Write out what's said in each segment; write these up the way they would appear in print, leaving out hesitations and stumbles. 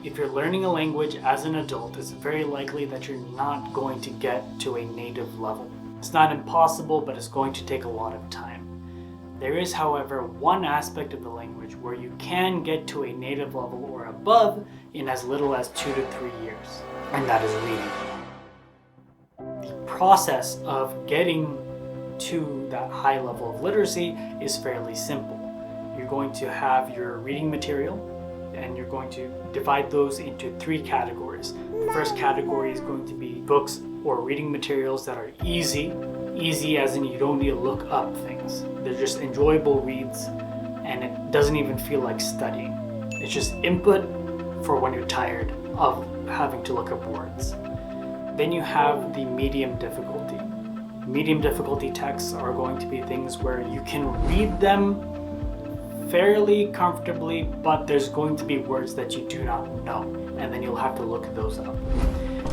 if you're learning a language as an adult, it's very likely that you're not going to get to a native level. It's not impossible, but it's going to take a lot of time. There is, however, one aspect of the language where you can get to a native level or above in as little as 2 to 3 years, and that is reading. The process of getting to that high level of literacy is fairly simple. You're going to have your reading material, and you're going to divide those into 3 categories. The first category is going to be books or reading materials that are easy as in you don't need to look up things. They're just enjoyable reads, and it doesn't even feel like studying. It's just input for when you're tired of having to look up words. Then you have the medium difficulty. Medium difficulty texts are going to be things where you can read them fairly comfortably, but there's going to be words that you do not know, and then you'll have to look those up.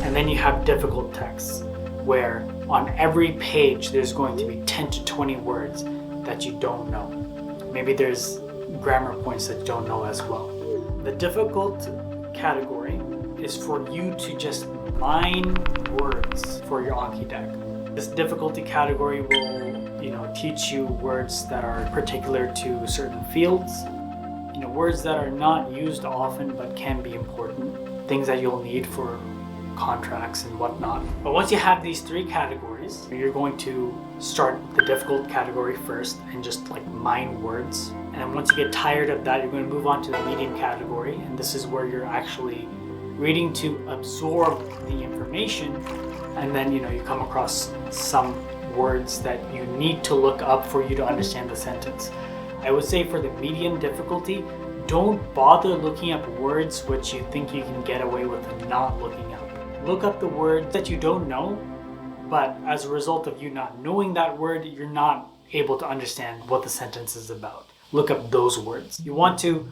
And then you have difficult texts, where on every page there's going to be 10 to 20 words that you don't know. Maybe there's grammar points that you don't know as well. The difficult category is for you to just mine words for your Anki deck. This difficulty category will teach you words that are particular to certain fields, words that are not used often but can be important, things that you'll need for contracts and whatnot. But once you have these 3 categories, you're going to start the difficult category first and just mine words. And then once you get tired of that, you're going to move on to the medium category, and this is where you're actually reading to absorb the information, and then you come across some words that you need to look up for you to understand the sentence. I would say for the medium difficulty, don't bother looking up words which you think you can get away with not looking up. Look up the words that you don't know, but as a result of you not knowing that word, you're not able to understand what the sentence is about. Look up those words. You want to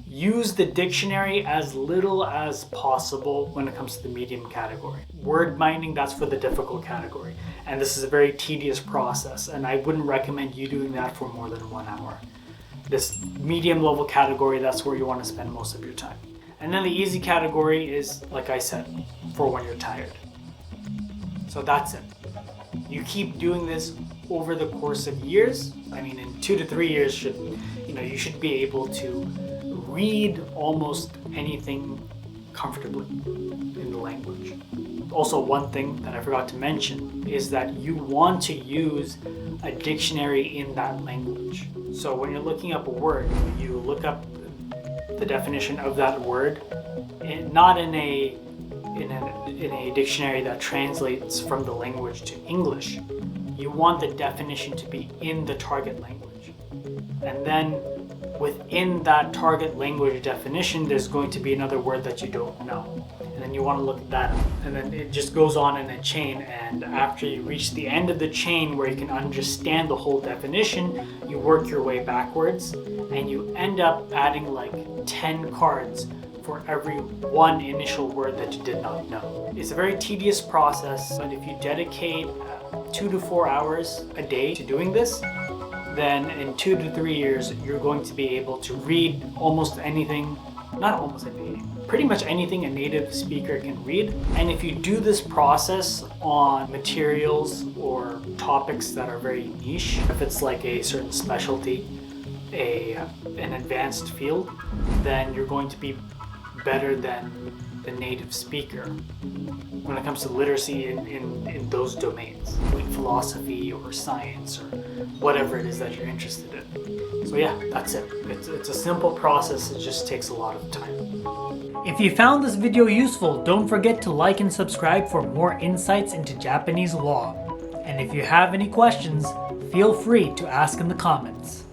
use the dictionary as little as possible when it comes to the medium category. Word mining, that's for the difficult category. And this is a very tedious process, and I wouldn't recommend you doing that for more than 1 hour. This medium level category, that's where you want to spend most of your time. And then the easy category is, like I said, for when you're tired. So that's it. You keep doing this over the course of years. In 2 to 3 years, you should be able to read almost anything comfortably in the language. Also, one thing that I forgot to mention is that you want to use a dictionary in that language. So when you're looking up a word, you look up the definition of that word, and not in a dictionary that translates from the language to English. You want the definition to be in the target language. And then within that target language definition, there's going to be another word that you don't know. And then you want to look that up. And then it just goes on in a chain. And after you reach the end of the chain where you can understand the whole definition, you work your way backwards and you end up adding 10 cards for every one initial word that you did not know. It's a very tedious process, but if you dedicate 2 to 4 hours a day to doing this, then in 2 to 3 years, you're going to be able to read almost anything, not almost anything, pretty much anything a native speaker can read. And if you do this process on materials or topics that are very niche, if it's like a certain specialty, an advanced field, then you're going to be better than the native speaker when it comes to literacy in those domains, like philosophy or science or whatever it is that you're interested in. So yeah, that's it. It's a simple process, it just takes a lot of time. If you found this video useful, don't forget to like and subscribe for more insights into Japanese law. And if you have any questions, feel free to ask in the comments.